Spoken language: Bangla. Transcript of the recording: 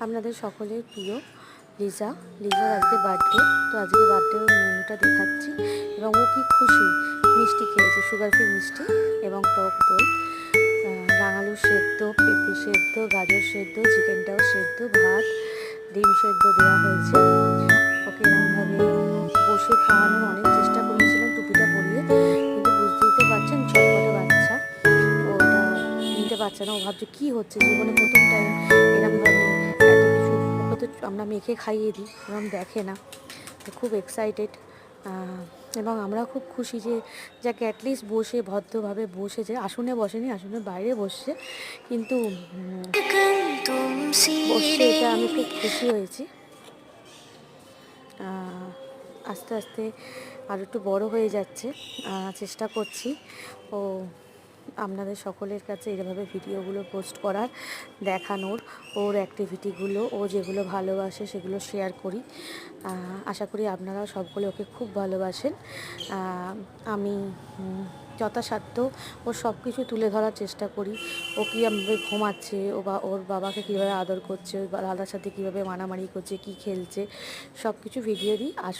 আপনাদের সকলের প্রিয় লিজার আজকে বার্থডে। তো আজকে বার্থডে মেনুটা দেখাচ্ছি এবং ও কি খুশি। মিষ্টি খেয়েছে, সুগার ফ্রি মিষ্টি এবং টক দই, রাঙালু সেদ্ধ, পেঁপে সেদ্ধ, গাজর সেদ্ধ, চিকেনটাও সেদ্ধ, ভাত, ডিম সেদ্ধ দেওয়া হয়েছে। ওকে এরকমভাবে বসে খাওয়ানোর অনেক চেষ্টা করেছিলাম টুপিটা পরিয়ে, কিন্তু বুঝতেই তো পারছেন ছটপটে বাচ্চা, ওটা নিতে পারছে না। ও ভাবছে কী হচ্ছে, জীবনে প্রথম টাইম এরকমভাবে এত কিছু। ওকে তো আমরা মেখে খাইয়ে দিই, এরকম দেখে না। তো খুব এক্সাইটেড এবং আমরা খুব খুশি যে যাকে অ্যাটলিস্ট বসে ভদ্রভাবে বসেছে, আসনে বসেনি, আসনের বাইরে বসছে, কিন্তু বসছে, এটা আমি খুব খুশি হয়েছি। আস্তে আস্তে আর একটু বড় হয়ে যাচ্ছে, চেষ্টা করছি ও আপনাদের সকলের কাছে এভাবে ভিডিওগুলো পোস্ট করার, দেখানোর, ওর অ্যাক্টিভিটিগুলো, ও যেগুলো ভালোবাসে সেগুলো শেয়ার করি। আশা করি আপনারাও সকলে ওকে খুব ভালোবাসেন। আমি যথাসাধ্য ওর সব কিছু তুলে ধরার চেষ্টা করি। ও কীভাবে ঘুমাচ্ছে, ওর বাবাকে কীভাবে আদর করছে, ওর দাদার সাথে কীভাবে মানামারি করছে, কী খেলছে, সব কিছু ভিডিও দিই।